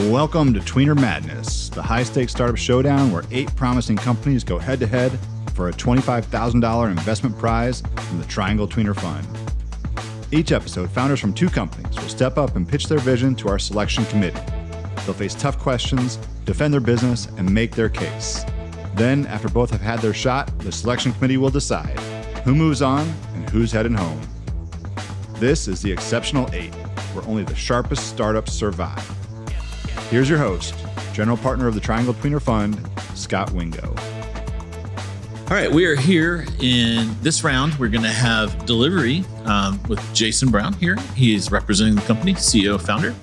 Welcome to Tweener Madness, the high-stakes startup showdown where 8 promising companies go head-to-head for a $25,000 investment prize from the Triangle Tweener Fund. Each episode, founders from 2 companies will step up and pitch their vision to our selection committee. They'll face tough questions, defend their business, and make their case. Then, after both have had their shot, the selection committee will decide who moves on and who's heading home. This is the Exceptional 8, where only the sharpest startups survive. Here's your host, General Partner of the Triangle Tweener Fund, Scott Wingo. All right, we are here in this round. We're going to have Deliveri with Jason Brown here. He is representing the company, CEO, founder.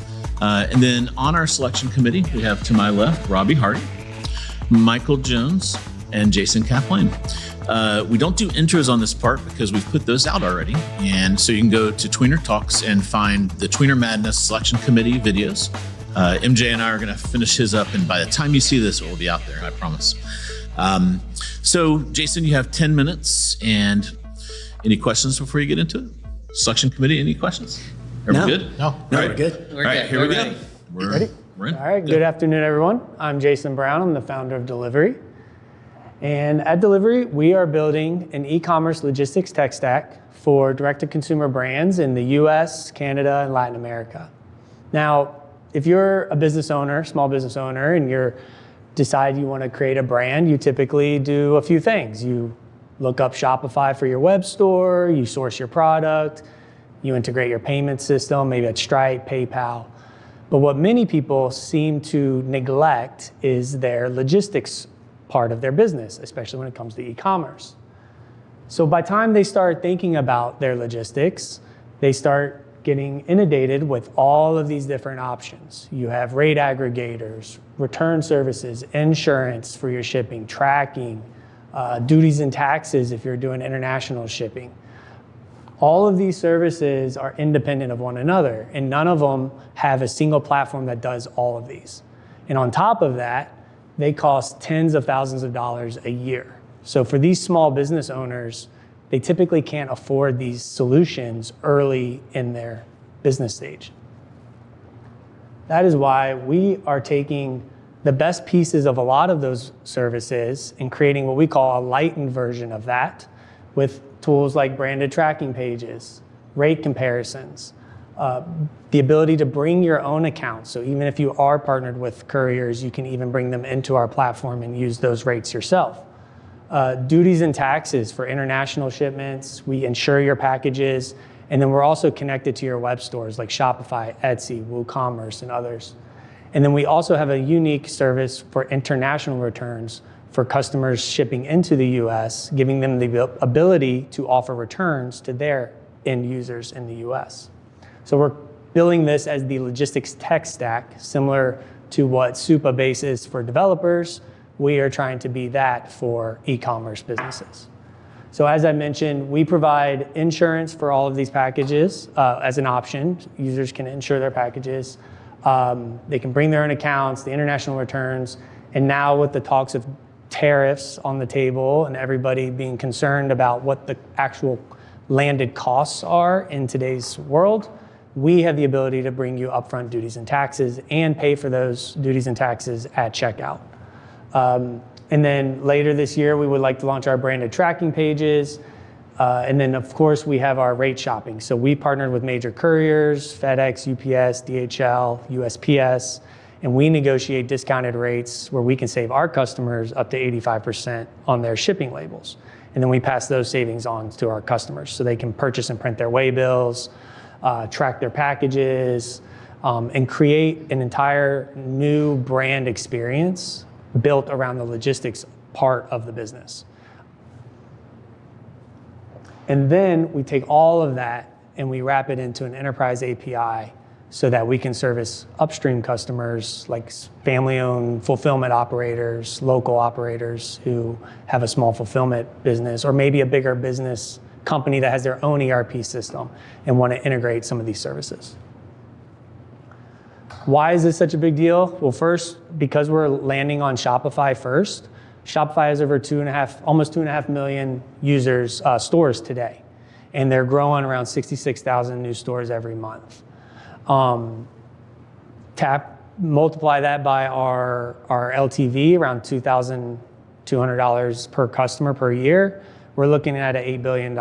And then on our selection committee, we have to my left, Robbie Hardy, Michael Jones, and Jason Caplain. We don't do intros on this part because we've put those out already. And so you can go to Tweener Talks and find the Tweener Madness selection committee videos. MJ and I are going to finish his up, and by the time you see this, it will be out there, I promise. So, Jason, you have 10 minutes, and any questions before you get into it? Selection committee, any questions? Are we good? No, right. we're good. All right, here we go. We're ready? We're in. All right, good afternoon, everyone. I'm Jason Brown. I'm the founder of Deliveri. And at Deliveri, we are building an e-commerce logistics tech stack for direct-to-consumer brands in the US, Canada, and Latin America. Now, if you're a business owner, small business owner, and you decide you want to create a brand, you typically do a few things. You look up Shopify for your web store, you source your product, you integrate your payment system, maybe at Stripe, PayPal. But what many people seem to neglect is their logistics part of their business, especially when it comes to e-commerce. So by the time they start thinking about their logistics, they start getting inundated with all of these different options. You have rate aggregators, return services, insurance for your shipping, tracking, duties and taxes if you're doing international shipping. All of these services are independent of one another, and none of them have a single platform that does all of these. And on top of that, they cost tens of thousands of dollars a year. So for these small business owners, they typically can't afford these solutions early in their business stage. That is why we are taking the best pieces of a lot of those services and creating what we call a lightened version of that with tools like branded tracking pages, rate comparisons, the ability to bring your own accounts. So even if you are partnered with couriers, you can even bring them into our platform and use those rates yourself. Duties and taxes for international shipments. We insure your packages, and then we're also connected to your web stores like Shopify, Etsy, WooCommerce, and others. And then we also have a unique service for international returns for customers shipping into the US, giving them the ability to offer returns to their end users in the US. So we're building this as the logistics tech stack, similar to what Supabase is for developers. We are trying to be that for e-commerce businesses. So as I mentioned, we provide insurance for all of these packages as an option. Users can insure their packages. They can bring their own accounts, the international returns, and now with the talks of tariffs on the table and everybody being concerned about what the actual landed costs are in today's world, we have the ability to bring you upfront duties and taxes and pay for those duties and taxes at checkout. And then later this year, we would like to launch our branded tracking pages. And then, of course, we have our rate shopping. So we partnered with major couriers, FedEx, UPS, DHL, USPS, and we negotiate discounted rates where we can save our customers up to 85% on their shipping labels. And then we pass those savings on to our customers so they can purchase and print their waybills, track their packages, and create an entire new brand experience built around the logistics part of the business. And then we take all of that and we wrap it into an enterprise API so that we can service upstream customers like family-owned fulfillment operators, local operators who have a small fulfillment business, or maybe a bigger business company that has their own ERP system and want to integrate some of these services. Why is this such a big deal? Well, first, because we're landing on Shopify first. Shopify has over almost 2.5 million users, stores today, and they're growing around 66,000 new stores every month. multiply that by our LTV, around $2,200 per customer per year, we're looking at an $8 billion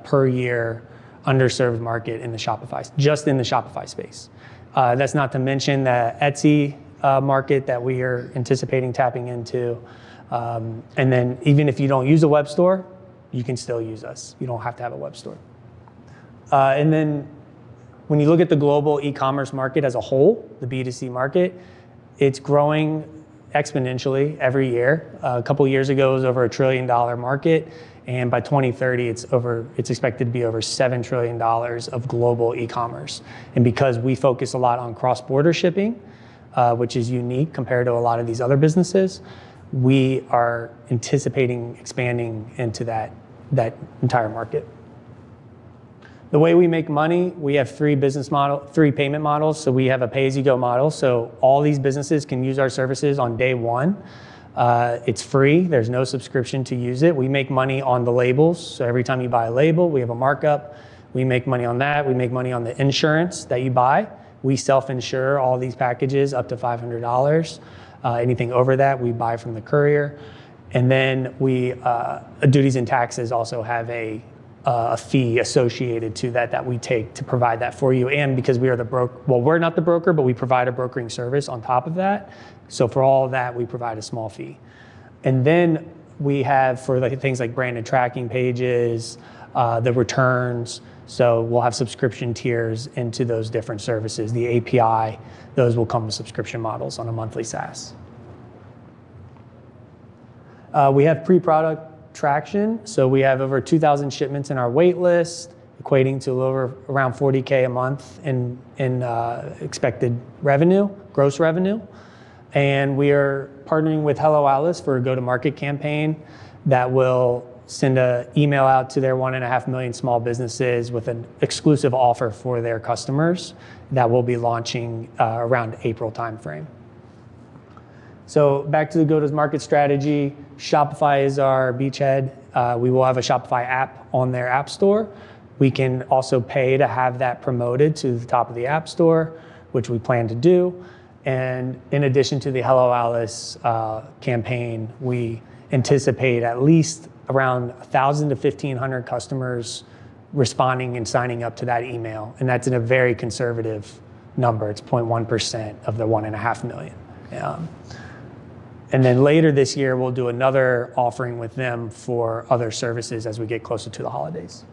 per year underserved market in the Shopify, just in the Shopify space. That's not to mention the Etsy market that we are anticipating tapping into. And then even if you don't use a web store, you can still use us. You don't have to have a web store. And then when you look at the global e-commerce market as a whole, the B2C market, it's growing exponentially every year. A couple years ago, it was over $1 trillion market. And by 2030, it's expected to be over $7 trillion of global e-commerce. And because we focus a lot on cross-border shipping, which is unique compared to a lot of these other businesses, we are anticipating expanding into that entire market. The way we make money, we have three payment models. So we have a pay-as-you-go model. So all these businesses can use our services on day one. It's free. There's no subscription to use it. We make money on the labels. So every time you buy a label, we have a markup. We make money on that. We make money on the insurance that you buy. We self-insure all these packages up to $500. Anything over that, we buy from the courier. And then duties and taxes also have a fee associated to that we take to provide that for you. And because we are we're not the broker, but we provide a brokering service on top of that. So for all of that, we provide a small fee. And then we have for things like branded tracking pages, the returns. So we'll have subscription tiers into those different services. The API, those will come with subscription models on a monthly SaaS. We have pre-product traction. So we have over 2,000 shipments in our wait list, equating to around $40K a month in expected revenue, gross revenue. And we are partnering with Hello Alice for a go-to-market campaign that will send an email out to their 1.5 million small businesses with an exclusive offer for their customers that will be launching around April timeframe. So back to the go-to-market strategy, Shopify is our beachhead. We will have a Shopify app on their app store. We can also pay to have that promoted to the top of the app store, which we plan to do. And in addition to the Hello Alice campaign, we anticipate at least around 1,000 to 1,500 customers responding and signing up to that email. And that's in a very conservative number. It's 0.1% of the 1.5 million. And then later this year, we'll do another offering with them for other services as we get closer to the holidays.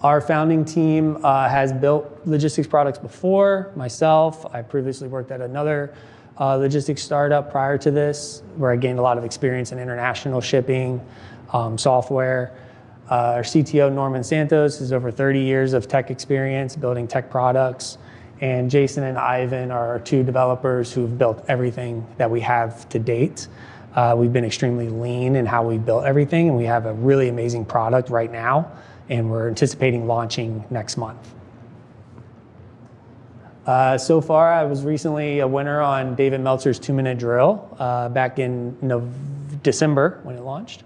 Our founding team has built logistics products before. Myself, I previously worked at another logistics startup prior to this, where I gained a lot of experience in international shipping, software. Our CTO, Norman Santos, has over 30 years of tech experience building tech products. And Jason and Ivan are our two developers who've built everything that we have to date. We've been extremely lean in how we built everything, and we have a really amazing product right now, and we're anticipating launching next month. So far, I was recently a winner on David Meltzer's 2-minute drill back in December when it launched,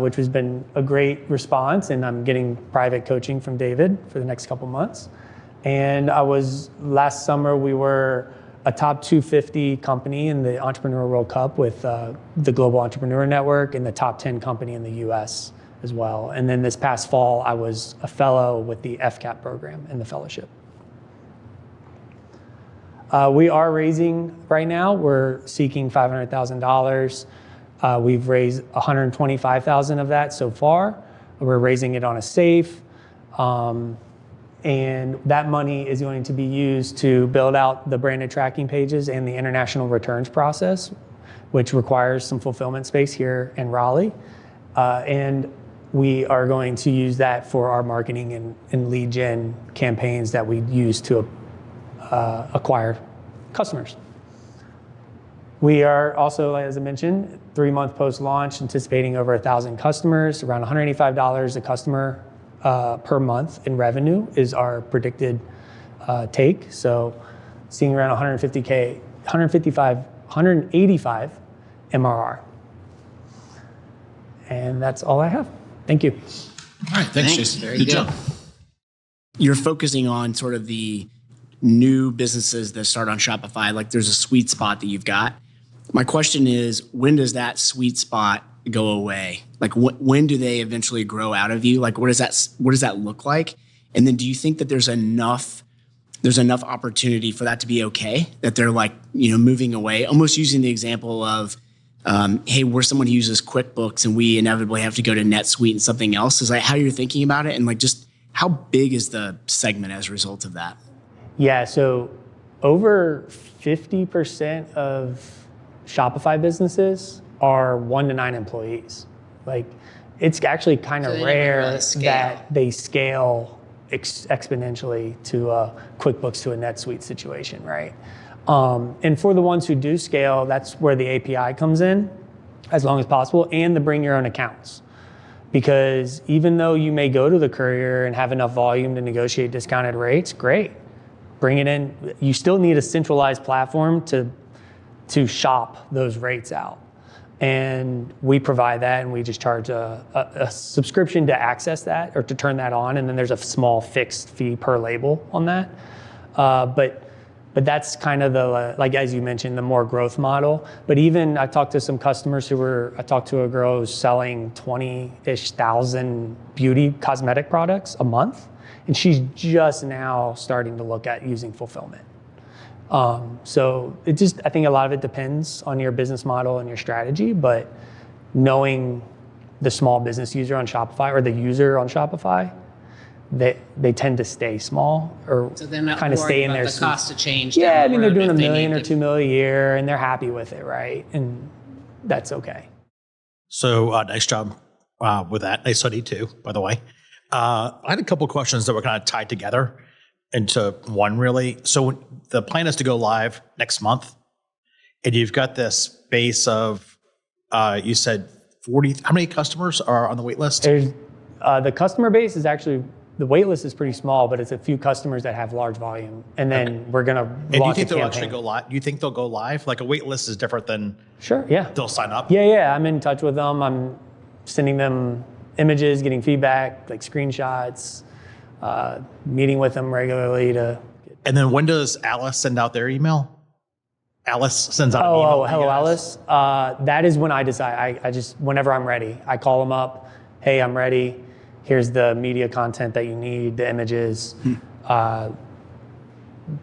which has been a great response, and I'm getting private coaching from David for the next couple months. And last summer, we were a top 250 company in the Entrepreneur World Cup with the Global Entrepreneur Network and the top 10 company in the US as well. And then this past fall, I was a fellow with the FCAP program in the fellowship. We are raising right now. We're seeking $500,000. We've raised $125,000 of that so far. We're raising it on a safe. And that money is going to be used to build out the branded tracking pages and the international returns process, which requires some fulfillment space here in Raleigh. And we are going to use that for our marketing and lead gen campaigns that we use to acquire customers. We are also, as I mentioned, 3-month post-launch, anticipating over 1,000 customers, around $185 a customer per month in revenue is our predicted take. So seeing around 185 MRR. And that's all I have. Thank you. All right, thanks Jason. Very good job. You're focusing on sort of the new businesses that start on Shopify, like there's a sweet spot that you've got. My question is, when does that sweet spot go away? Like when do they eventually grow out of you? Like what does that look like? And then do you think that there's enough opportunity for that to be okay, that they're like, moving away, almost using the example of, hey, we're someone who uses QuickBooks and we inevitably have to go to NetSuite and something else. Is like how you're thinking about it, and like just how big is the segment as a result of that? Yeah, so over 50% of Shopify businesses are 1 to 9 employees. Like it's actually kind of rare that they scale exponentially to a QuickBooks to a NetSuite situation, right? And for the ones who do scale, that's where the API comes in as long as possible, and the bring your own accounts. Because even though you may go to the courier and have enough volume to negotiate discounted rates, great, bring it in. You still need a centralized platform to shop those rates out. And we provide that, and we just charge a subscription to access that or to turn that on, and then there's a small fixed fee per label on that. But that's kind of the, like as you mentioned, the more growth model. But even I talked to some customers I talked to a girl who's selling 20-ish thousand beauty cosmetic products a month, and she's just now starting to look at using fulfillment. So I think a lot of it depends on your business model and your strategy, but knowing the small business user on Shopify or the user on Shopify, they tend to stay small or so they're not kind of stay in their the cost of change. Yeah, I mean, they're doing $1 million or $2 million a year and they're happy with it, right? And that's okay. So nice job with that. Nice study too, by the way. I had a couple of questions that were kind of tied together into one, really. So the plan is to go live next month, and you've got this base of, you said 40. How many customers are on the wait list? The customer base is actually, the wait list is pretty small, but it's a few customers that have large volume, and then we're going to launch a campaign. And you think they'll actually go live? You think they'll go live? Like a wait list is different than. Sure. Yeah. They'll sign up. Yeah. I'm in touch with them. I'm sending them images, getting feedback, like screenshots. Meeting with them regularly to. And then when does Alice send out their email? Alice sends out an email. Oh, hello, Alice. That is when I decide. I just, whenever I'm ready, I call them up. Hey, I'm ready. Here's the media content that you need, the images. And then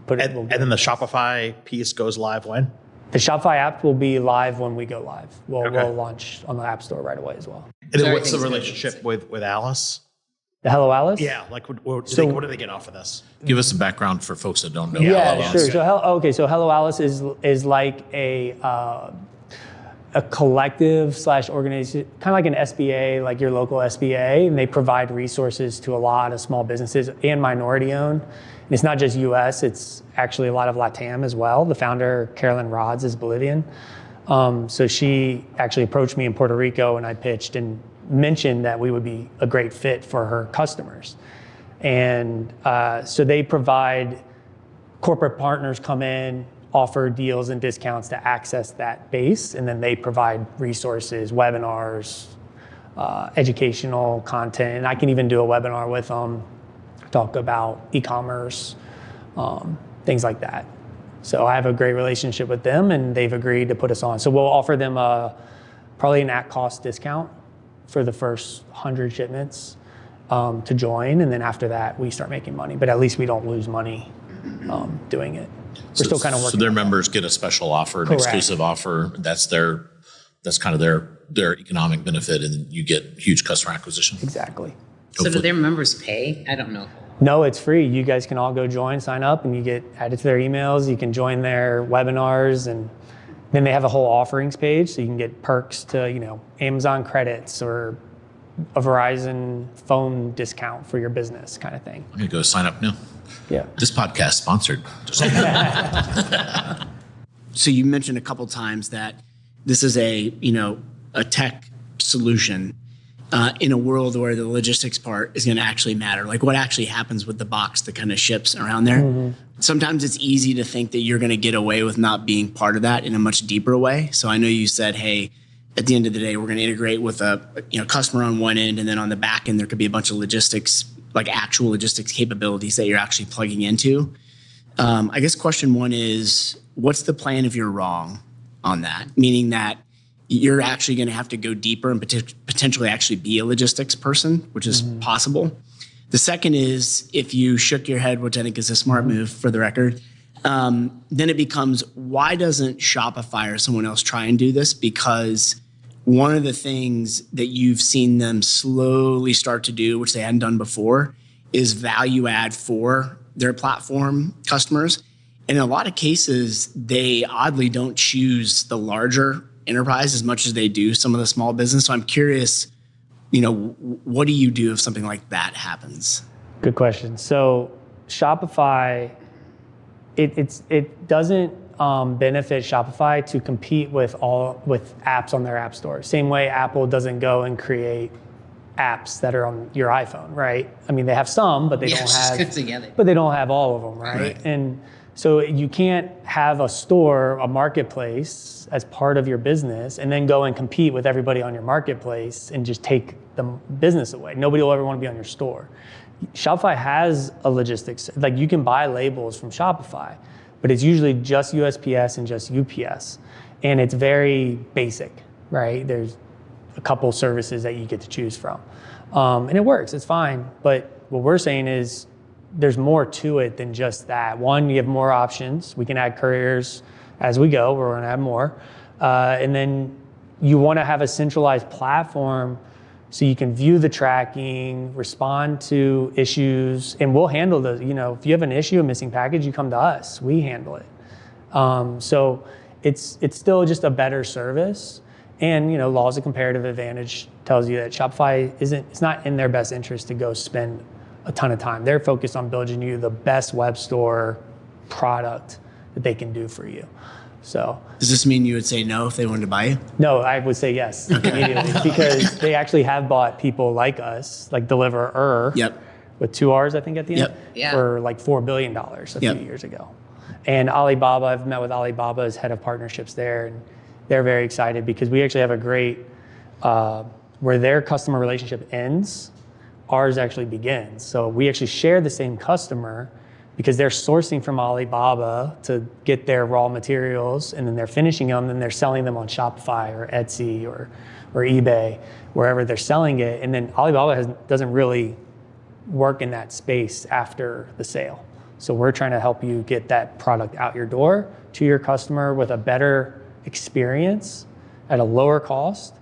the Shopify piece goes live when? The Shopify app will be live when we go live. We'll launch on the App Store right away as well. And then what's the relationship with Alice? The Hello Alice? Yeah, like what do they get off of this? Give us some background for folks that don't know. Yeah, Hello sure. Alice. So Hello Alice is like a collective / organization, kind of like an SBA, like your local SBA, and they provide resources to a lot of small businesses and minority owned. And it's not just US, it's actually a lot of LATAM as well. The founder, Carolyn Rods, is Bolivian. So she actually approached me in Puerto Rico, and I pitched and mentioned that we would be a great fit for her customers. And so they provide, corporate partners come in, offer deals and discounts to access that base, and then they provide resources, webinars, educational content, and I can even do a webinar with them, talk about e-commerce, things like that. So I have a great relationship with them, and they've agreed to put us on. So we'll offer them probably an at-cost discount for the first 100 shipments to join, and then after that we start making money. But at least we don't lose money doing it. We're still kind of working. So their members get a special offer, an exclusive offer. That's kind of their economic benefit, and you get huge customer acquisition. Exactly. So do their members pay? I don't know. No, it's free. You guys can all go join, sign up, and you get added to their emails. You can join their webinars, and then they have a whole offerings page, so you can get perks to, Amazon credits or a Verizon phone discount for your business kind of thing. I'm going to go sign up now. Yeah. This podcast sponsored. So you mentioned a couple times that this is a tech solution in a world where the logistics part is going to actually matter. Like what actually happens with the box that kind of ships around there. Mm-hmm. Sometimes it's easy to think that you're going to get away with not being part of that in a much deeper way. So I know you said, hey, at the end of the day, we're going to integrate with a customer on one end, and then on the back end, there could be a bunch of logistics, like actual logistics capabilities that you're actually plugging into. I guess question one is, what's the plan if you're wrong on that? Meaning that you're actually going to have to go deeper and potentially actually be a logistics person, which is possible. The second is, if you shook your head, which I think is a smart move for the record, then it becomes, why doesn't Shopify or someone else try and do this? Because one of the things that you've seen them slowly start to do, which they hadn't done before, is value add for their platform customers. And in a lot of cases, they oddly don't choose the larger enterprise as much as they do some of the small business. So I'm curious, what do you do if something like that happens? Good question. So Shopify, it doesn't benefit Shopify to compete with apps on their app store. Same way Apple doesn't go and create apps that are on your iPhone, right? I mean, they have some, but they don't have. Just together. But they don't have all of them, right? And so you can't have a store, a marketplace as part of your business and then go and compete with everybody on your marketplace and just take the business away. Nobody will ever want to be on your store. Shopify has a logistics, like you can buy labels from Shopify, but it's usually just USPS and just UPS. And it's very basic, right? There's a couple services that you get to choose from. And it works, it's fine. But what we're saying is there's more to it than just that. One, you have more options. We can add couriers as we go. We're going to add more. And then you want to have a centralized platform so you can view the tracking, respond to issues, and we'll handle those. If you have an issue, a missing package, you come to us. We handle it. So it's still just a better service. And laws of comparative advantage tells you that Shopify it's not in their best interest to go spend a ton of time. They're focused on building you the best web store product that they can do for you. So does this mean you would say no if they wanted to buy you? No, I would say yes immediately because they actually have bought people like us, like Deliver with 2 R's, I think, at the end, for like $4 billion a few years ago. And Alibaba, I've met with Alibaba as head of partnerships there, and they're very excited because we actually have a great, where their customer relationship ends, ours actually begins. So we actually share the same customer because they're sourcing from Alibaba to get their raw materials, and then they're finishing them, and they're selling them on Shopify or Etsy or eBay, wherever they're selling it. And then Alibaba doesn't really work in that space after the sale. So we're trying to help you get that product out your door to your customer with a better experience at a lower cost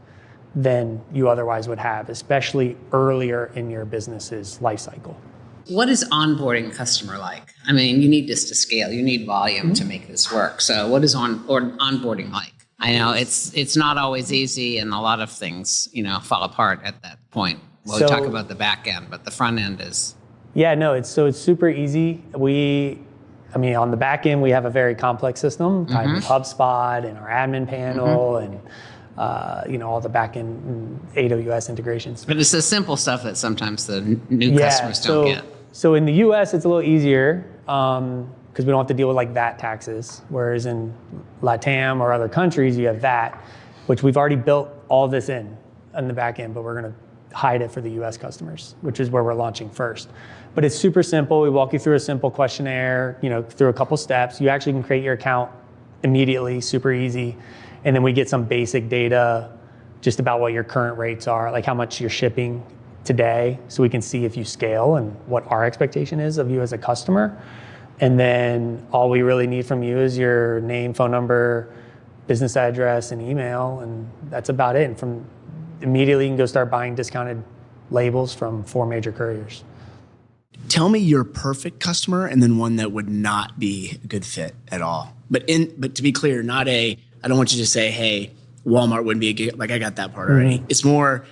than you otherwise would have, especially earlier in your business's life cycle. What is onboarding a customer like? I mean, you need this to scale. You need volume to make this work. So what is onboarding like? I know it's not always easy, and a lot of things, fall apart at that point. Well, we talk about the back end, but the front end is... Yeah, no, it's super easy. On the back end, we have a very complex system tied with HubSpot and our admin panel and all the back end AWS integrations. But it's the simple stuff that sometimes the new customers don't get. So in the US, it's a little easier because we don't have to deal with like VAT taxes. Whereas in LATAM or other countries, you have VAT, which we've already built all this in the back end, but we're going to hide it for the US customers, which is where we're launching first. But it's super simple. We walk you through a simple questionnaire, through a couple steps. You actually can create your account immediately, super easy. And then we get some basic data just about what your current rates are, like how much you're shipping today, so we can see if you scale and what our expectation is of you as a customer. And then all we really need from you is your name, phone number, business address, and email, and that's about it. And from immediately you can go start buying discounted labels from 4 major couriers. Tell me your perfect customer and then one that would not be a good fit at all. But to be clear, I don't want you to say, hey, Walmart wouldn't be a good, like I got that part already. It's more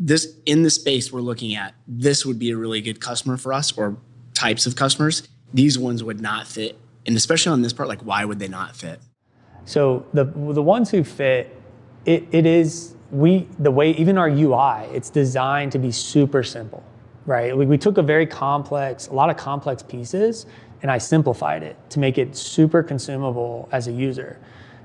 this in the space we're looking at, this would be a really good customer for us, or types of customers. These ones would not fit. And especially on this part, like why would they not fit? So the ones who fit, the way, even our UI, it's designed to be super simple, right? We took a lot of complex pieces, and I simplified it to make it super consumable as a user.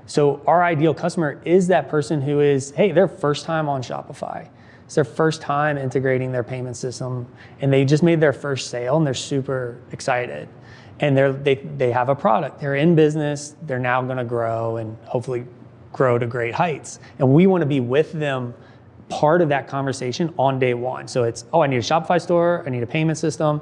So our ideal customer is that person who is, hey, their first time on Shopify. It's their first time integrating their payment system, and they just made their first sale, and they're super excited. and they have a product. They're in business. They're now going to grow and hopefully grow to great heights. And we want to be with them, part of that conversation on day one. So it's, I need a Shopify store, I need a payment system,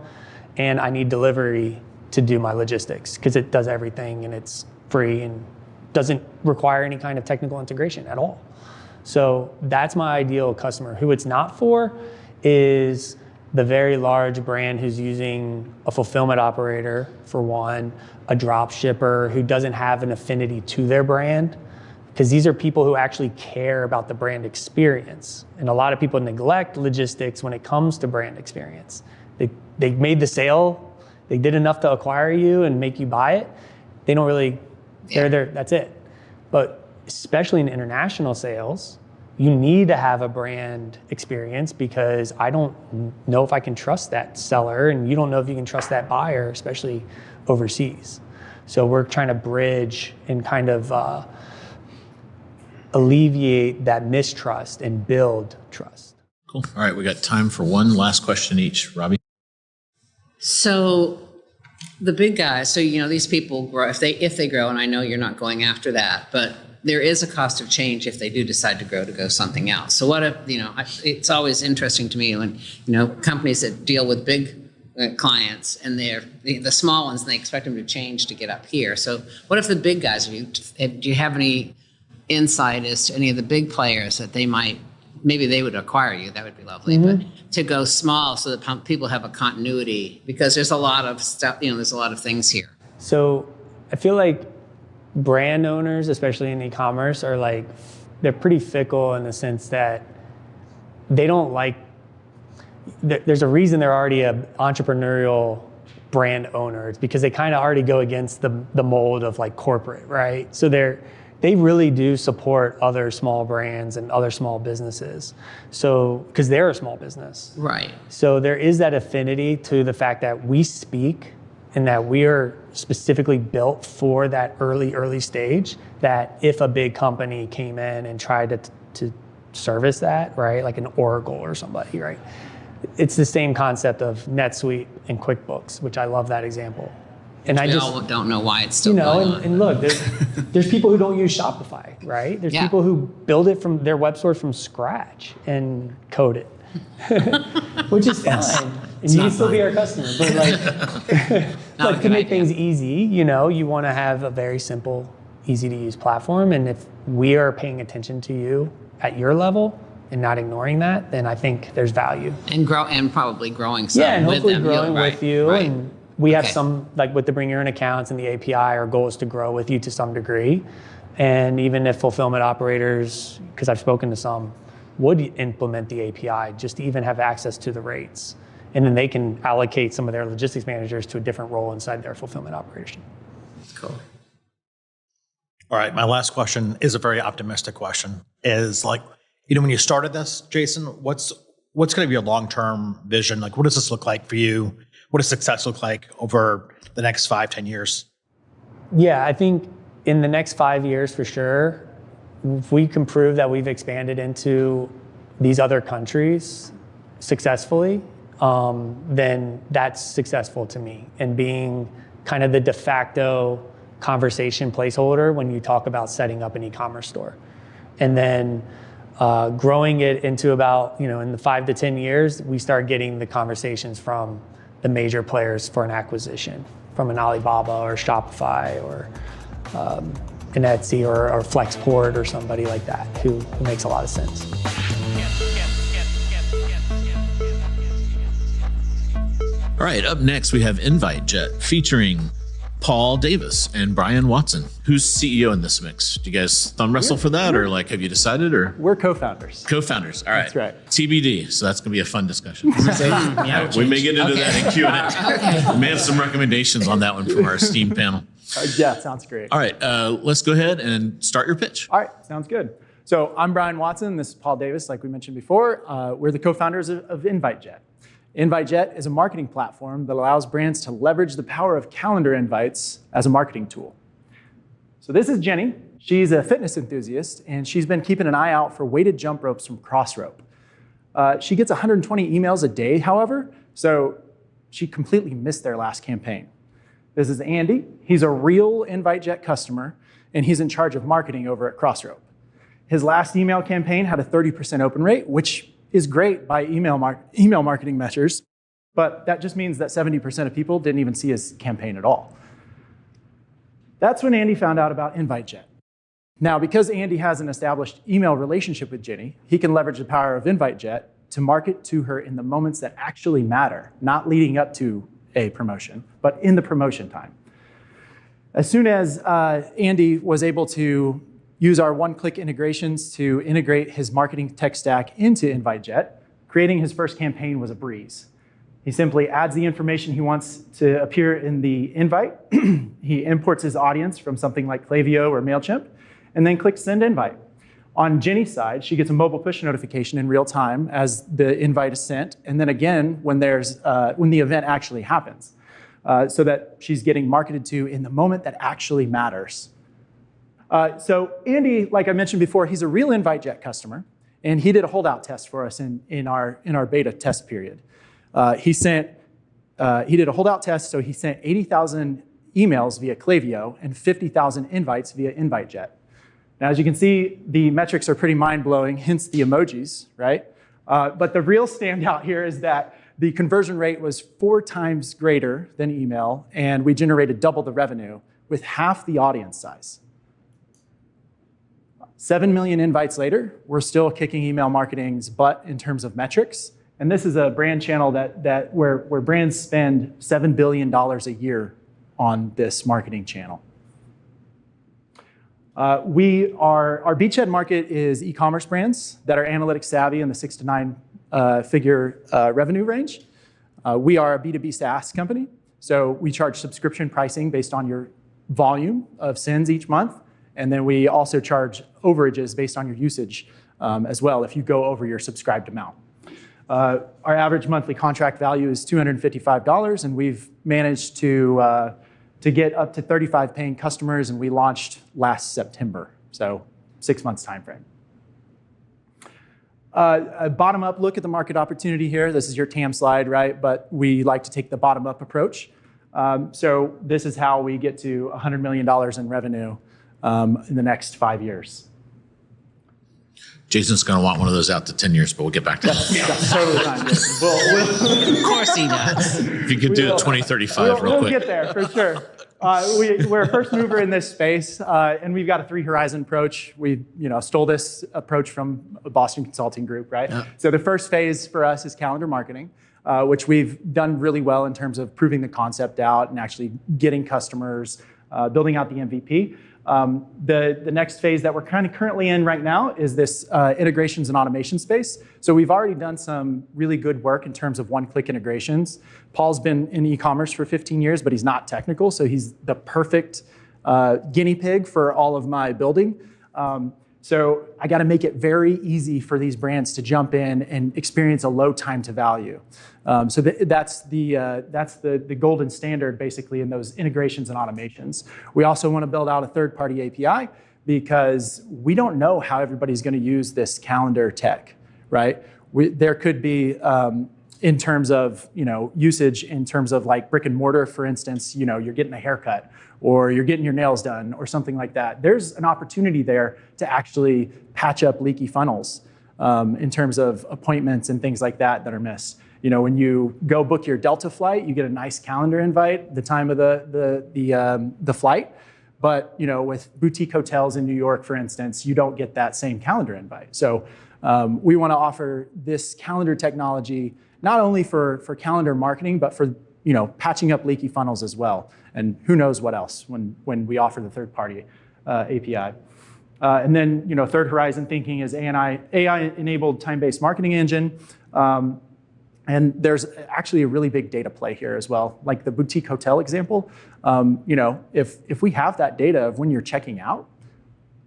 and I need Deliveri to do my logistics because it does everything and it's free and doesn't require any kind of technical integration at all. So that's my ideal customer. Who it's not for is the very large brand who's using a fulfillment operator for one, a drop shipper who doesn't have an affinity to their brand, because these are people who actually care about the brand experience. And a lot of people neglect logistics when it comes to brand experience. They made the sale, they did enough to acquire you and make you buy it. They don't really, they're there, that's it. But especially in international sales, you need to have a brand experience because I don't know if I can trust that seller and you don't know if you can trust that buyer, especially overseas. So we're trying to bridge and kind of alleviate that mistrust and build trust. Cool. All right, we got time for one last question each. Robbie? So the big guys, so these people grow, if they grow, and I know you're not going after that, but there is a cost of change if they do decide to go something else. So what if, it's always interesting to me when, companies that deal with big clients and they're the small ones and they expect them to change to get up here. So what if the big guys, do you have any insight as to any of the big players that maybe they would acquire you, that would be lovely, but to go small so that people have a continuity, because there's a lot of stuff, there's a lot of things here. So I feel like brand owners, especially in e-commerce, are they're pretty fickle in the sense that they don't there's a reason they're already an entrepreneurial brand owner. It's because they kind of already go against the mold of corporate, right? So they really do support other small brands and other small businesses. So, because they're a small business. Right. So there is that affinity to the fact that we speak and that we are specifically built for that early stage, that if a big company came in and tried to service that, right, like an Oracle or somebody, right? It's the same concept of NetSuite and QuickBooks, which I love that example. And we all don't know why it's still going on. And look, there's people who don't use Shopify, right? There's people who build it from their web store from scratch and code it, which is fine. And you can still be our customer. But to make things easy, you want to have a very simple, easy to use platform. And if we are paying attention to you at your level and not ignoring that, then I think there's value. And probably growing some and with hopefully them. Growing with you. Right. And we have some, with the bring your own accounts and the API, our goal is to grow with you to some degree. And even if fulfillment operators, because I've spoken to some, would implement the API just to even have access to the rates. And then they can allocate some of their logistics managers to a different role inside their fulfillment operation. Cool. All right, my last question is a very optimistic question. Is when you started this, Jason, what's going to be your long-term vision? What does this look like for you? What does success look like over the next 5-10 years? Yeah, I think in the next 5 years, for sure, if we can prove that we've expanded into these other countries successfully, then that's successful to me. And being kind of the de facto conversation placeholder when you talk about setting up an e-commerce store. And then growing it into about, in the 5 to 10 years, we start getting the conversations from the major players for an acquisition, from an Alibaba or Shopify or an Etsy or Flexport or somebody like that who makes a lot of sense. All right, up next we have InviteJet featuring Paul Davis and Brian Watson. Who's CEO in this mix? Do you guys thumb wrestle for that, or have you dedecided? Or we're co-founders. Co-founders. All right. That's right. TBD. So that's going to be a fun discussion. We may get into that in Q&A. We may have some recommendations on that one from our esteemed panel. Yeah, sounds great. All right, let's go ahead and start your pitch. All right, sounds good. So I'm Brian Watson. This is Paul Davis, like we mentioned before. We're the co-founders of InviteJet. InviteJet is a marketing platform that allows brands to leverage the power of calendar invites as a marketing tool. So this is Jenny. She's a fitness enthusiast, and she's been keeping an eye out for weighted jump ropes from Crossrope. She gets 120 emails a day, however, so she completely missed their last campaign. This is Andy. He's a real InviteJet customer, and he's in charge of marketing over at Crossrope. His last email campaign had a 30% open rate, which is great by email marketing measures, but that just means that 70% of people didn't even see his campaign at all. That's when Andy found out about InviteJet. Now, because Andy has an established email relationship with Jenny, he can leverage the power of InviteJet to market to her in the moments that actually matter, not leading up to a promotion, but in the promotion time. As soon as Andy was able to use our one-click integrations to integrate his marketing tech stack into InviteJet, creating his first campaign was a breeze. He simply adds the information he wants to appear in the invite. He imports his audience from something like Klaviyo or MailChimp, and then clicks Send Invite. On Jenny's side, she gets a mobile push notification in real time as the invite is sent, and then again when the event actually happens, so that she's getting marketed to in the moment that actually matters. So Andy, like I mentioned before, he's a real InviteJet customer, and he did a holdout test for us in our beta test period. He did a holdout test, so he sent 80,000 emails via Klaviyo and 50,000 invites via InviteJet. Now, as you can see, the metrics are pretty mind-blowing, hence the emojis, right? But the real standout here is that the conversion rate was 4 times greater than email, and we generated double the revenue with half the audience size. 7 million invites later, we're still kicking email marketing's butt in terms of metrics. And this is a brand channel where brands spend $7 billion a year on this marketing channel. Our beachhead market is e-commerce brands that are analytics savvy in the 6 to 9 figure revenue range. We are a B2B SaaS company, so we charge subscription pricing based on your volume of sends each month. And then we also charge overages based on your usage as well if you go over your subscribed amount. Our average monthly contract value is $255, and we've managed to get up to 35 paying customers, and we launched last September, so 6 months time frame. A bottom-up look at the market opportunity here. This is your TAM slide, right? But we like to take the bottom-up approach. So this is how we get to $100 million in revenue in the next 5 years. Jason's going to want one of those out to 10 years, but we'll get back to that. That's totally fine. Of course he does. If you could do it 2035 real quick. We'll get there for sure. We're a first mover in this space, and we've got a 3-horizon approach. We stole this approach from a Boston consulting group, right? Yeah. So the first phase for us is calendar marketing, which we've done really well in terms of proving the concept out and actually getting customers, building out the MVP. The next phase that we're kind of currently in right now is this integrations and automation space. So we've already done some really good work in terms of one-click integrations. Paul's been in e-commerce for 15 years, but he's not technical, so he's the perfect guinea pig for all of my building. So I got to make it very easy for these brands to jump in and experience a low time to value. So that's the golden standard, basically, in those integrations and automations. We also want to build out a third-party API because we don't know how everybody's going to use this calendar tech, right? There could be, in terms of usage, in terms of like brick and mortar, for instance, you're getting a haircut or you're getting your nails done or something like that. There's an opportunity there to actually patch up leaky funnels in terms of appointments and things like that are missed. When you go book your Delta flight, you get a nice calendar invite the time of the flight. But with boutique hotels in New York, for instance, you don't get that same calendar invite. So we want to offer this calendar technology not only for calendar marketing, but for patching up leaky funnels as well. And who knows what else when we offer the third-party API. And then third horizon thinking is AI-enabled time-based marketing engine. And there's actually a really big data play here as well. Like the boutique hotel example, if we have that data of when you're checking out,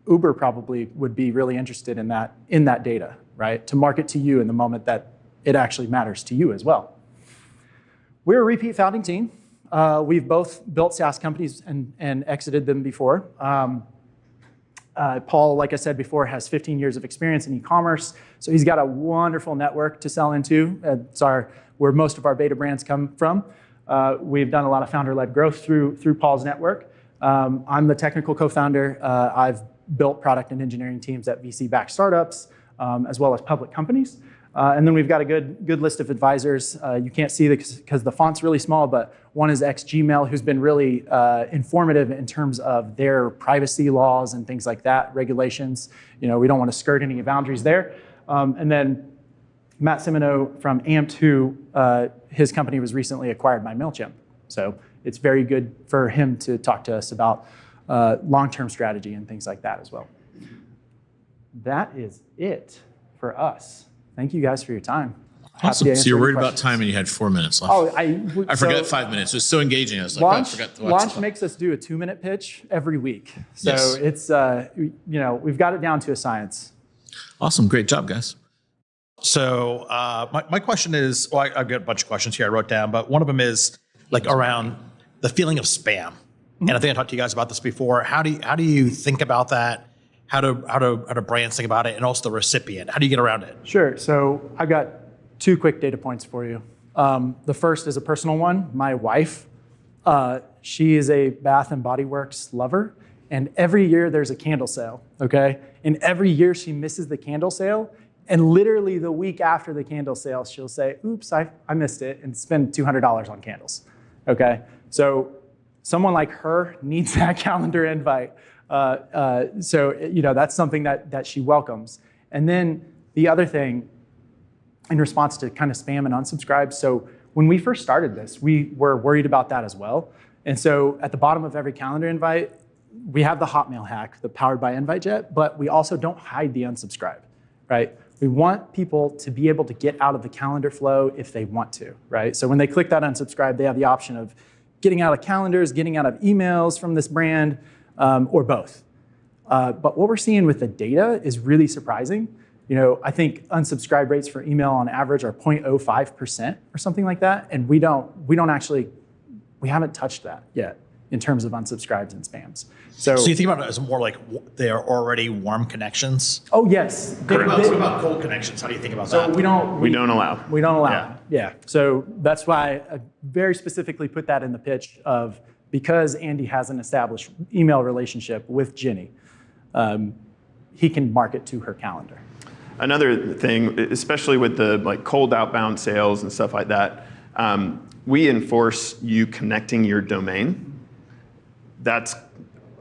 Uber probably would be really interested in that data, right? To market to you in the moment that it actually matters to you as well. We're a repeat founding team. We've both built SaaS companies and exited them before. Paul, like I said before, has 15 years of experience in e-commerce, so he's got a wonderful network to sell into. It's where most of our beta brands come from. We've done a lot of founder-led growth through Paul's network. I'm the technical co-founder. I've built product and engineering teams at VC-backed startups, as well as public companies. And then we've got a good list of advisors. You can't see because the font's really small, but one is XGmail, who's been really informative in terms of their privacy laws and things like that, regulations. We don't want to skirt any boundaries there. And then Matt Simino from Amped, who his company was recently acquired by MailChimp. So it's very good for him to talk to us about long-term strategy and things like that as well. That is it for us. Thank you guys for your time. Awesome. So you're worried about time and you had 4 minutes left. Oh, I forgot 5 minutes. It was so engaging. I was like, launch, I forgot to watch Launch makes us do a 2-minute pitch every week. So Yes. it's, we've got it down to a science. Awesome. Great job, guys. So my question is, well, I've got a bunch of questions here I wrote down, but one of them is like around the feeling of spam. And I think I talked to you guys about this before. How do you think about that? How do brands think about it, and also the recipient? How do you get around it? Sure. So I've got 2 quick data points for you. The first is a personal one. My wife, she is a Bath and Body Works lover, and every year there's a candle sale. Okay, and every year she misses the candle sale, and literally the week after the candle sale, she'll say, "Oops, I missed it," and spend $200 on candles. Okay, so someone like her needs that calendar invite. So that's something that she welcomes. And then the other thing, in response to kind of spam and unsubscribe. So when we first started this, we were worried about that as well. And so at the bottom of every calendar invite, we have the Hotmail hack, the powered by InviteJet, but we also don't hide the unsubscribe, right? We want people to be able to get out of the calendar flow if they want to, right? So when they click that unsubscribe, they have the option of getting out of calendars, getting out of emails from this brand, or both. But what we're seeing with the data is really surprising. I think unsubscribe rates for email on average are 0.05% or something like that, and we haven't touched that yet in terms of unsubscribes and spams. So you think about it as more like they are already warm connections? Oh yes. What about cold connections? How do you think about that? We don't allow. We don't allow. Yeah. Yeah. So that's why I very specifically put that in the pitch of, because Andy has an established email relationship with Jenny, he can market to her calendar. Another thing, especially with the cold outbound sales and stuff like that, we enforce you connecting your domain. That's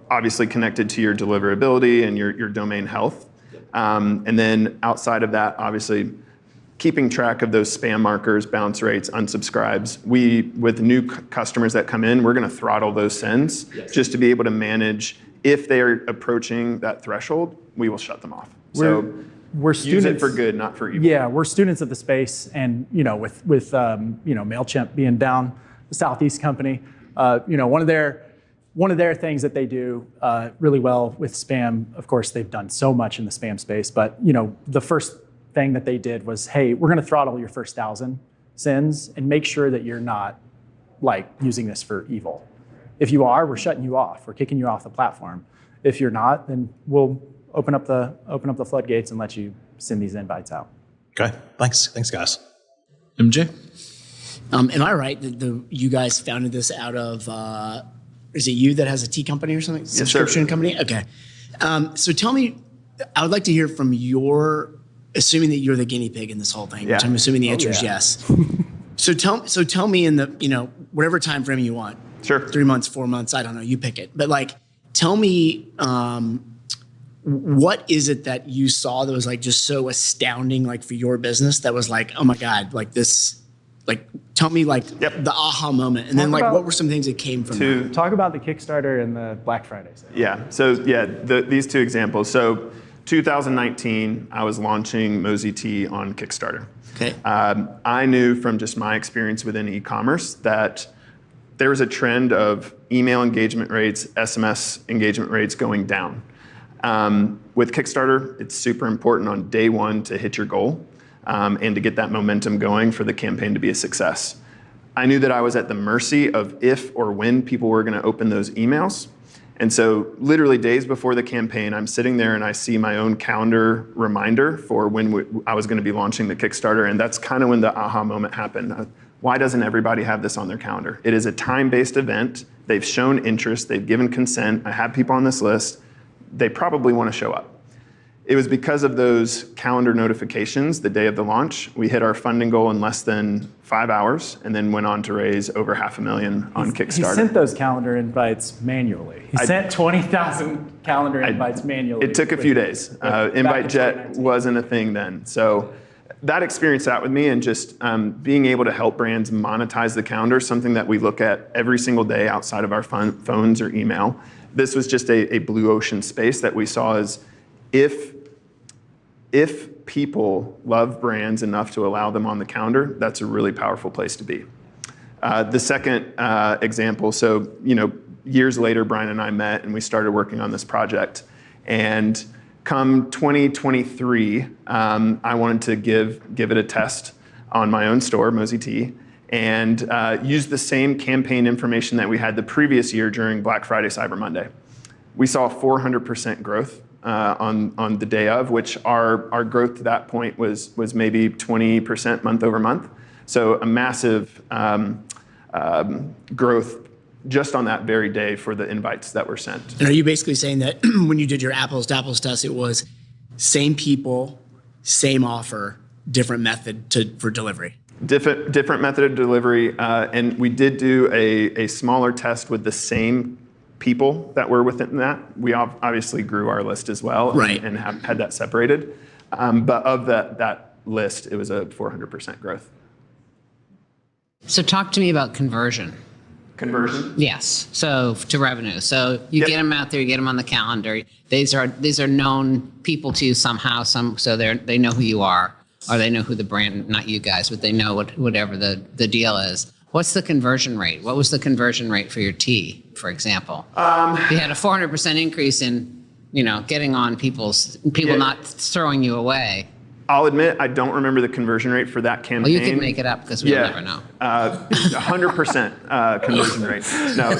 obviously connected to your deliverability and your domain health. And then outside of that, obviously, keeping track of those spam markers, bounce rates, unsubscribes. With new customers that come in, we're going to throttle those sends just to be able to manage. If they're approaching that threshold, we will shut them off. We're students, use it for good, not for evil. Yeah, we're students of the space, and with MailChimp being down the Southeast company, one of their things that they do really well with spam. Of course, they've done so much in the spam space, but the first thing that they did was, hey, we're going to throttle your first 1,000 sends and make sure that you're not using this for evil. If you are, we're shutting you off. We're kicking you off the platform. If you're not, then we'll open up the floodgates and let you send these invites out. Okay, thanks guys. MJ? Am I right that you guys founded this out of, is it you that has a tea company or something? Subscription company? Okay. So tell me, I would like to hear from assuming that you're the guinea pig in this whole thing, which I'm assuming the answer is yes. So tell me in the, whatever time frame you want. Sure. 3 months, 4 months, I don't know, you pick it. But tell me, what is it that you saw that was just so astounding, for your business that was oh my God, this, tell me the aha moment. And then what were some things that came from that? Talk about the Kickstarter and the Black Friday sale. Yeah, so these 2 examples. So 2019, I was launching Mosey Tea on Kickstarter. Okay. I knew from just my experience within e-commerce that there was a trend of email engagement rates, SMS engagement rates going down. With Kickstarter, it's super important on day 1 to hit your goal and to get that momentum going for the campaign to be a success. I knew that I was at the mercy of if or when people were going to open those emails. And so literally days before the campaign, I'm sitting there and I see my own calendar reminder for when I was going to be launching the Kickstarter. And that's kind of when the aha moment happened. Why doesn't everybody have this on their calendar? It is a time-based event. They've shown interest. They've given consent. I have people on this list. They probably want to show up. It was because of those calendar notifications the day of the launch. We hit our funding goal in less than 5 hours and then went on to raise over $500,000 on Kickstarter. He sent those calendar invites manually. He sent 20,000 calendar invites manually. It took a few days. InviteJet wasn't a thing then. So that experience sat with me, and just being able to help brands monetize the calendar, something that we look at every single day outside of our phones or email. This was just a blue ocean space that we saw as if people love brands enough to allow them on the calendar, that's a really powerful place to be. The second example, so years later, Brian and I met and we started working on this project. And come 2023, I wanted to give it a test on my own store, Mosey Tea, and use the same campaign information that we had the previous year during Black Friday, Cyber Monday. We saw 400% growth on the day of, which our growth to that point was maybe 20% month over month. So a massive growth just on that very day for the invites that were sent. And are you basically saying that when you did your apples to apples test, it was same people, same offer, different method for delivery? Different method of delivery, and we did do a smaller test with the same people that were within that. We obviously grew our list as well, right, and had that separated. But of that list, it was a 400% growth. So talk to me about conversion. Conversion? Yes. So to revenue. So you get them out there, you get them on the calendar. These are known people to you somehow. So they know who you are, or they know who the brand, not you guys, but they know whatever the deal is. What's the conversion rate? What was the conversion rate for your tea, for example? You had a 400% increase in, getting on people not throwing you away. I'll admit I don't remember the conversion rate for that campaign. Well, you can make it up because we'll never know. 100% conversion rate. No,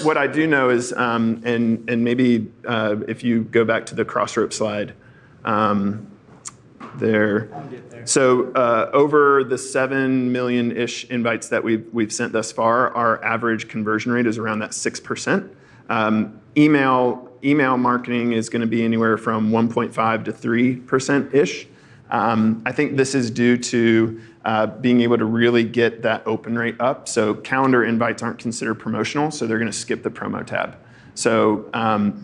what I do know is, and maybe if you go back to the crossrope slide, there. So over the 7 million-ish invites that we've sent thus far, our average conversion rate is around that 6%. Email marketing is going to be anywhere from 1.5 to 3%-ish. I think this is due to being able to really get that open rate up. So calendar invites aren't considered promotional, so they're going to skip the promo tab. So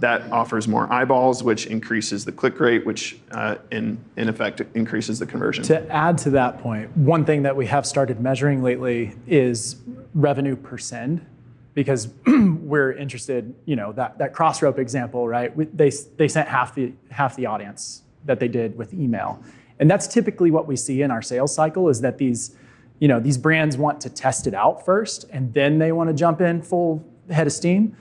that offers more eyeballs, which increases the click rate, which in effect increases the conversion. To add to that point, one thing that we have started measuring lately is revenue per send, because we're interested, that crossrope example, right? They sent half the audience that they did with email. And that's typically what we see in our sales cycle, is that these brands want to test it out first, and then they want to jump in full head of steam.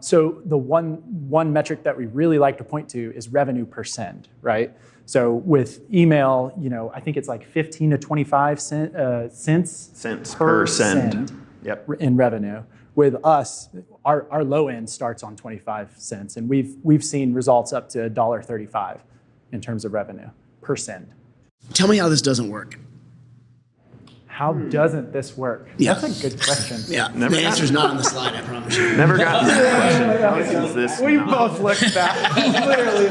So the one metric that we really like to point to is revenue per send, right? So with email, I think it's like 15 to 25 cents per send. Yep. In revenue. With us, our low end starts on 25 cents, and we've seen results up to $1.35 in terms of revenue per send. Tell me how this doesn't work. How doesn't this work? Yeah. That's a good question. Yeah, the answer's not on the slide, I promise you. Never got that question. How is this We not? both looked back. Literally.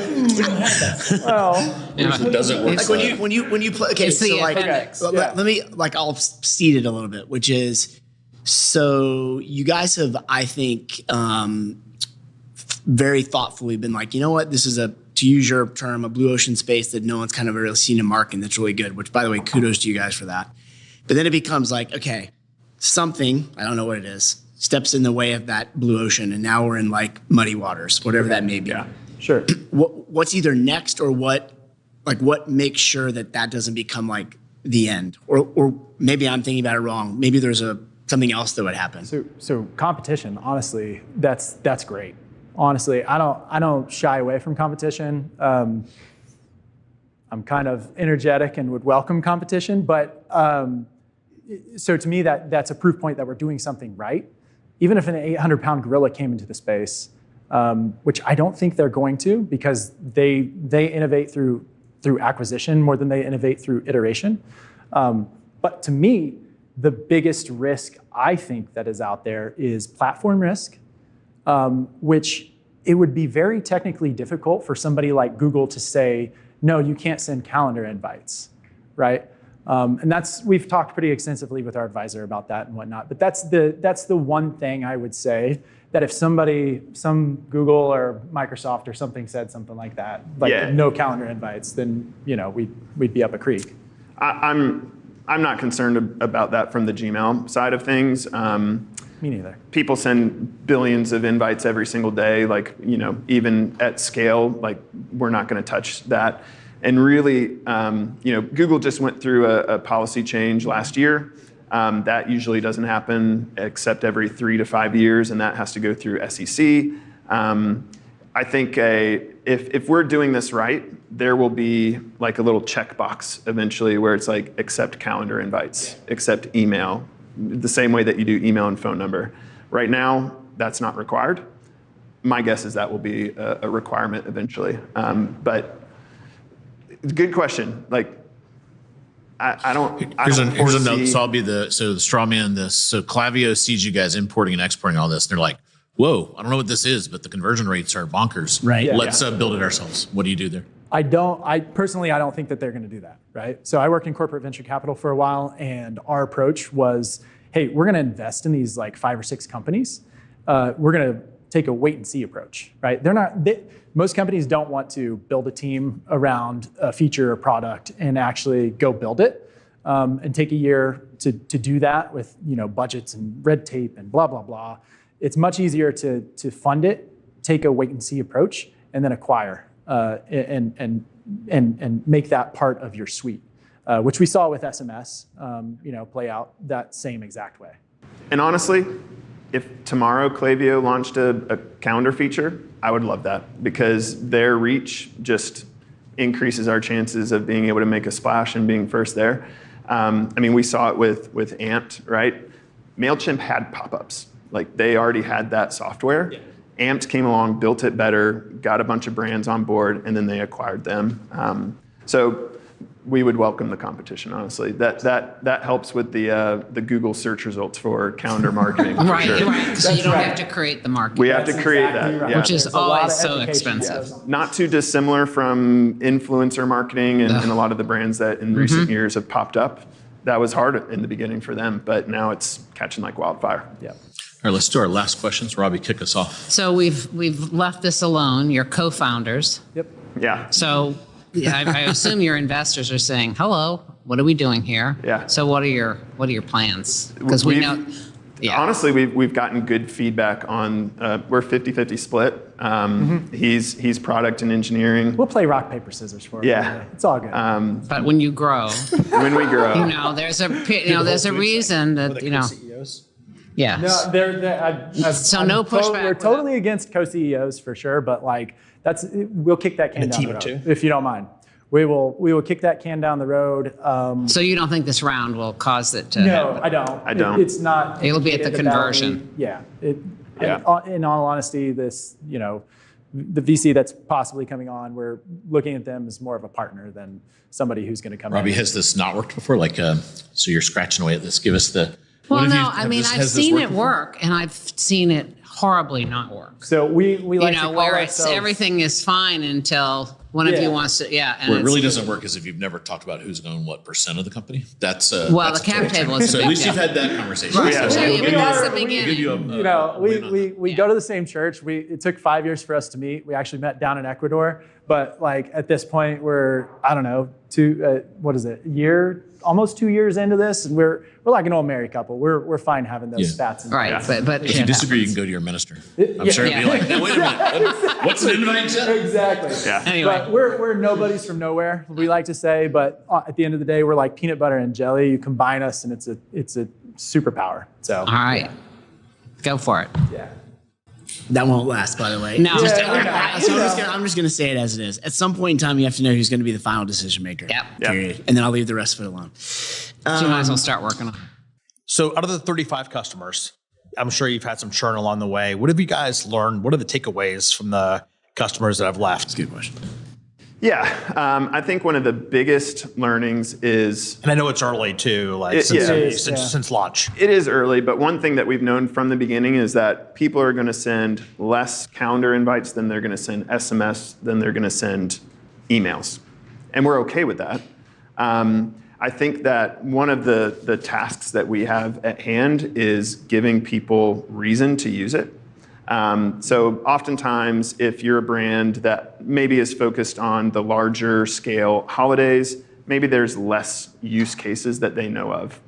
Well, It doesn't work. Like when you play, okay, It's so the like, appendix. let me, I'll seed it a little bit, which is, so you guys have, I think, very thoughtfully been like, you know what, this is to use your term, a blue ocean space that no one's kind of really seen in marketing that's really good, which, by the way, kudos to you guys for that. But then it becomes like, okay, something, I don't know what it is, steps in the way of that blue ocean, and now we're in like muddy waters, whatever that may be. Yeah. sure. What's either next, or what makes sure that doesn't become like the end? Or maybe I'm thinking about it wrong. Maybe there's something else that would happen. So competition, honestly, that's great. Honestly, I don't shy away from competition. I'm kind of energetic and would welcome competition, but so to me that's a proof point that we're doing something right. Even if an 800-pound gorilla came into the space, which I don't think they're going to, because they innovate through acquisition more than they innovate through iteration. But to me, the biggest risk I think that is out there is platform risk, which it would be very technically difficult for somebody like Google to say, no, you can't send calendar invites, right? And we've talked pretty extensively with our advisor about that and whatnot. But that's the one thing I would say, that if some Google or Microsoft or something said something like that, like no calendar invites, then we'd be up a creek. I'm not concerned about that from the Gmail side of things. Me neither. People send billions of invites every single day, even at scale, we're not going to touch that. And really, Google just went through a policy change last year. That usually doesn't happen except every 3 to 5 years, and that has to go through SEC. I think if we're doing this right, there will be like a little checkbox eventually where it's like accept calendar invites, accept email, the same way that you do email and phone number. Right now, that's not required. My guess is that will be a requirement eventually. But good question. I don't. Here's another. So I'll be the straw man in this. So Klaviyo sees you guys importing and exporting all this, and they're like, "Whoa, I don't know what this is, but the conversion rates are bonkers. Right. Yeah. Let's build it ourselves." What do you do there? I personally don't think that they're going to do that, right? So I worked in corporate venture capital for a while, and our approach was, hey, we're going to invest in these 5 or 6 companies. We're going to take a wait and see approach, right? Most companies don't want to build a team around a feature or product and actually go build it, and take a year to do that with budgets and red tape and blah blah blah. It's much easier to fund it, take a wait and see approach, and then acquire and make that part of your suite, which we saw with SMS, play out that same exact way. And honestly, if tomorrow Klaviyo launched a calendar feature, I would love that, because their reach just increases our chances of being able to make a splash and being first there. We saw it with Amped, right? MailChimp had pop-ups. They already had that software. Yeah. Amped came along, built it better, got a bunch of brands on board, and then they acquired them. So we would welcome the competition, honestly. That helps with the Google search results for calendar marketing. Right. So you don't right. have to create the market. We have to create that, right. yeah. Which is There's a lot always of so education expensive. Not too dissimilar from influencer marketing and a lot of the brands that in recent years have popped up. That was hard in the beginning for them, but now it's catching like wildfire. Yeah. All right, let's do our last questions. Robbie, kick us off. So we've left this alone. You're co-founders. Yep. Yeah. So I assume your investors are saying, "Hello, what are we doing here?" Yeah. So what are your plans? Because we know. Yeah. Honestly, we've gotten good feedback on. We're 50-50 split. He's product and engineering. We'll play rock, paper, scissors for you. Yeah. It's all good. But when you grow, When we grow, there's a reason that CEOs? Yeah. No, So no pushback We're with totally against co-CEOs for sure, but we'll kick that can And a down team the of road 2? if you don't mind. We will kick that can down the road. So you don't think this round will cause it to No, happen? I don't. I don't. It's not. It'll be at the indicated that conversion. Yeah. Yeah. In all honesty, this the VC that's possibly coming on, we're looking at them as more of a partner than somebody who's going to come Robbie, in. has this not worked before? So you're scratching away at this. Give us the. Well, what have no, you- I've has this seen worked it before? work, and I've seen it horribly not work. So we like to call Where it's ourselves, everything is fine until one of you wants to, and Where it it's- really doesn't work is if you've never talked about who's going what % of the company. That's Well, that's the cap a total table turn. is a So at big least deal. you've had that conversation. Right. Yeah. So, We'll but give that's you- the beginning. Give you we go to the same church. It took 5 years for us to meet. We actually met down in Ecuador, but at this point we're almost 2 years into this, and we're like an old married couple. We're fine having those stats. In Right, but If you disagree, you can go to your minister. I'm sure he'd be like, "Now wait a minute, what's an InviteJet?" Exactly. Yeah. Anyway, But we're nobodies from nowhere, we like to say. But at the end of the day, we're like peanut butter and jelly. You combine us, and it's a superpower. So all right, go for it. yeah. That won't last, by the way. No. So Yeah. I'm just gonna say it as it is. At some point in time, you have to know who's going to be the final decision maker. Yep. Period. And then I'll leave the rest of it alone. So you might as well start working on it. So out of the 35 customers, I'm sure you've had some churn along the way. What have you guys learned? What are the takeaways from the customers that have left? Good question. Yeah, I think one of the biggest learnings is, And I know it's early too, like since launch. it is early, but one thing that we've known from the beginning is that people are going to send less calendar invites than they're going to send SMS, than they're going to send emails. And we're okay with that. I think that one of the tasks that we have at hand is giving people reason to use it. So oftentimes, if you're a brand that maybe is focused on the larger scale holidays, maybe there's less use cases that they know of.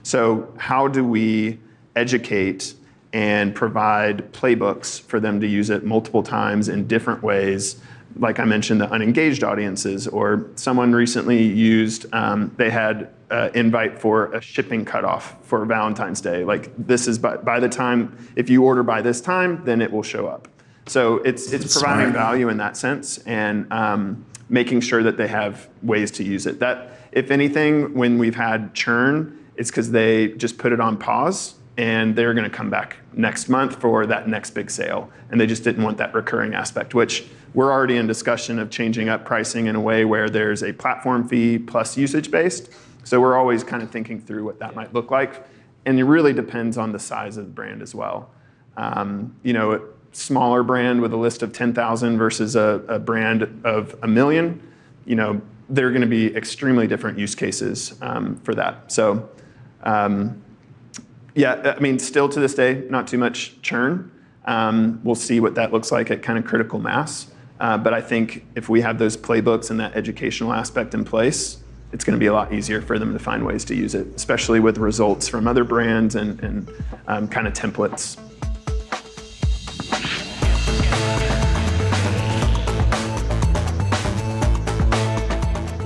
So how do we educate and provide playbooks for them to use it multiple times in different ways? Like I mentioned, the unengaged audiences, or someone recently used, they had invite for a shipping cutoff for Valentine's Day. Like, this is by the time, if you order by this time, then it will show up. So it's providing value in that sense, and making sure that they have ways to use it. That, if anything, when we've had churn, it's because they just put it on pause and they're going to come back next month for that next big sale. And they just didn't want that recurring aspect, which we're already in discussion of changing up pricing in a way where there's a platform fee plus usage-based. So we're always kind of thinking through what that might look like. And it really depends on the size of the brand as well. A smaller brand with a list of 10,000 versus a brand of 1 million, there are going to be extremely different use cases for that. So, still to this day, not too much churn. We'll see what that looks like at kind of critical mass. But I think if we have those playbooks and that educational aspect in place, it's going to be a lot easier for them to find ways to use it, especially with results from other brands and kind of templates.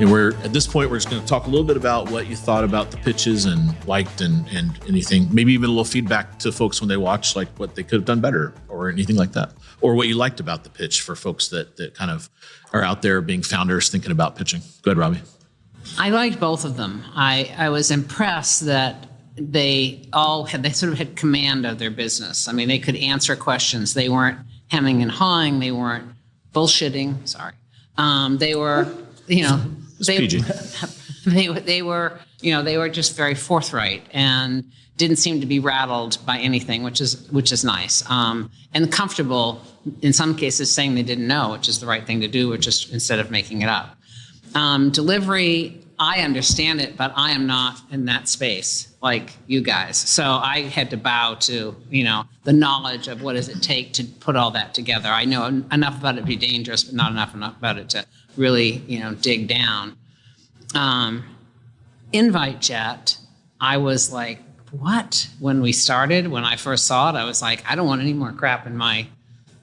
And at this point, we're just going to talk a little bit about what you thought about the pitches and liked and anything, maybe even a little feedback to folks when they watch, like what they could have done better or anything like that, or what you liked about the pitch for folks that kind of are out there being founders thinking about pitching. Go ahead, Robbie. I liked both of them. I was impressed that they sort of had command of their business. I mean, they could answer questions. They weren't hemming and hawing. They weren't bullshitting. Sorry. They were, PG. they were just very forthright and didn't seem to be rattled by anything, which is nice. And comfortable in some cases saying they didn't know, which is the right thing to do, which is instead of making it up. Delivery, I understand it, but I am not in that space like you guys. So I had to bow to, the knowledge of what does it take to put all that together. I know enough about it to be dangerous, but not enough about it to really, dig down. InviteJet, I was like, what? When I first saw it, I was like, I don't want any more crap in my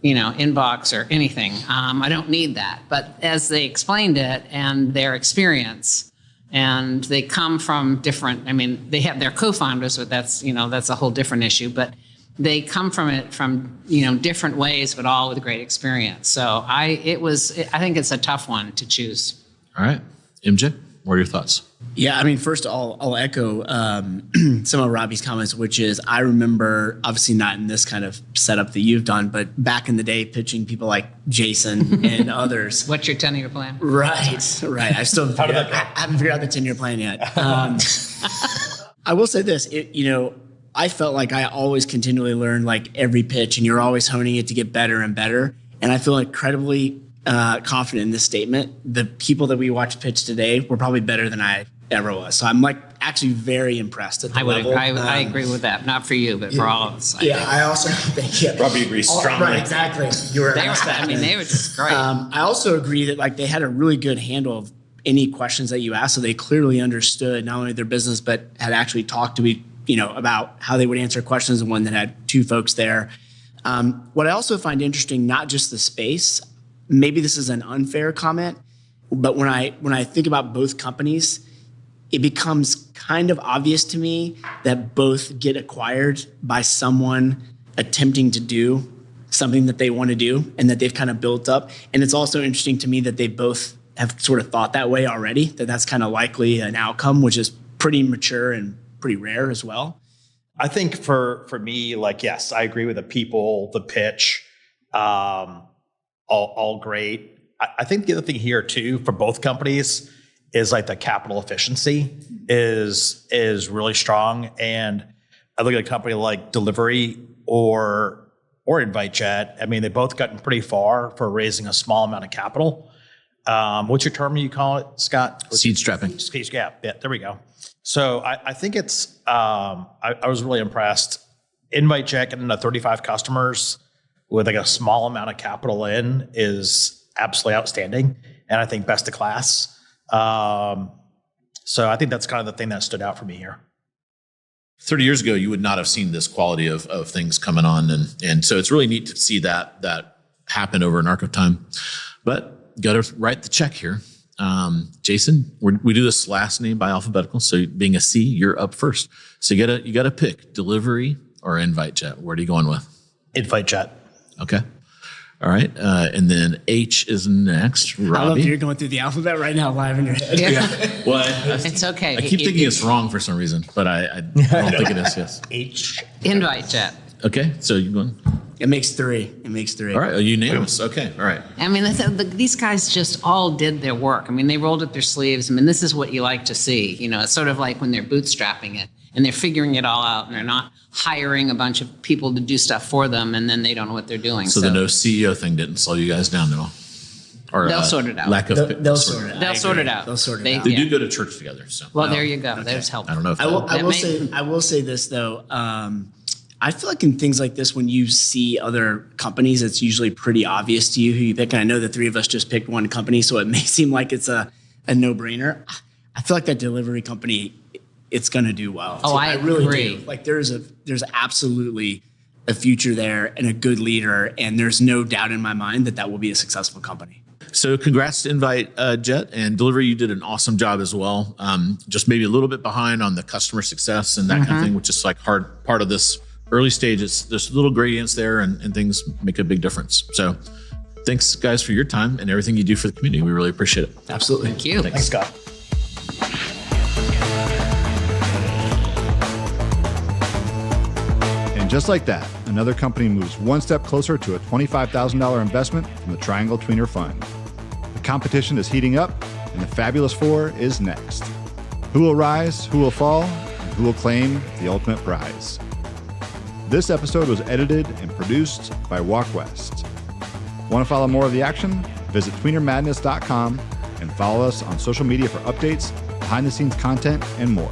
inbox or anything. I don't need that. But as they explained it and their experience, and they come from different, they have their co-founders, but that's a whole different issue. But they come from it from, different ways, but all with great experience. So I think it's a tough one to choose. All right. MJ, what are your thoughts? Yeah, first I'll echo some of Robbie's comments, which is I remember, obviously not in this kind of setup that you've done, but back in the day pitching people like Jason and others. What's your 10-year plan? Right. I still haven't figured out the 10-year plan yet. I will say this, I felt like I always continually learn like every pitch, and you're always honing it to get better and better. And I feel incredibly confident in this statement. The people that we watched pitch today were probably better than I ever was. So I'm actually very impressed at the level. I agree with that. Not for you, but for all of us. I also think Robbie agrees strongly. Right, exactly. They were just great. I also agree that they had a really good handle of any questions that you asked. So they clearly understood not only their business, but had actually talked to me, about how they would answer questions, and one that had two folks there. What I also find interesting, not just the space, maybe this is an unfair comment, but when I think about both companies, it becomes kind of obvious to me that both get acquired by someone attempting to do something that they want to do and that they've kind of built up. And it's also interesting to me that they both have sort of thought that way already, that's kind of likely an outcome, which is pretty mature and pretty rare as well. I think for me, yes, I agree with the people, the pitch, all great. I think the other thing here too for both companies is like the capital efficiency is really strong. And I look at a company like Deliveri or InviteJet. I mean, they both gotten pretty far for raising a small amount of capital. What's your term you call it, Scott? Seed strapping. Yeah, there we go. So I think it's, I was really impressed. InviteJet getting to 35 customers with like a small amount of capital in is absolutely outstanding. And I think best of class. So I think that's kind of the thing that stood out for me here. 30 years ago, you would not have seen this quality of things coming on. And so it's really neat to see that happen over an arc of time. But got to write the check here. Jason, we do this last name by alphabetical. So being a C, you're up first. So you gotta pick Deliveri or InviteJet. What are you going with? InviteJet. Okay. All right. And then H is next. Robbie. I love that you're going through the alphabet right now live in your head. Yeah. Well, It's okay. I keep thinking it's wrong for some reason, but I don't think it is. Yes. H. InviteJet. Okay. So you're going. It makes three. All right. Unanimous. Okay. All right. I mean, these guys just all did their work. I mean, they rolled up their sleeves. I mean, this is what you like to see. You know, it's sort of like when they're bootstrapping it and they're figuring it all out and they're not hiring a bunch of people to do stuff for them and then they don't know what they're doing. So the no CEO thing didn't slow you guys down at all? Or they'll sort it out. Lack of They'll sort it out. They'll sort it out. They'll sort it They- out. They yeah. do go to church together. So Well, there you go. There's help. I don't know if I will say this though. I feel like in things like this, when you see other companies, it's usually pretty obvious to you who you pick. And I know the three of us just picked one company, so it may seem like it's a no-brainer. I feel like that delivery company, it's going to do well. Oh, I really agree. do. Like there's absolutely a future there and a good leader, and there's no doubt in my mind that will be a successful company. So congrats to InviteJet and Deliveri. You did an awesome job as well. Just maybe a little bit behind on the customer success and that kind of thing, which is like hard part of this early stage. There's little gradients there and things make a big difference. So thanks guys for your time and everything you do for the community. We really appreciate it. Absolutely. Thank you. Thanks, Scott. And just like that, another company moves one step closer to a $25,000 investment from the Triangle Tweener Fund. The competition is heating up, and the Fabulous Four is next. Who will rise, who will fall, and who will claim the ultimate prize? This episode was edited and produced by Walk West. Want to follow more of the action? Visit tweenermadness.com and follow us on social media for updates, behind-the-scenes content, and more.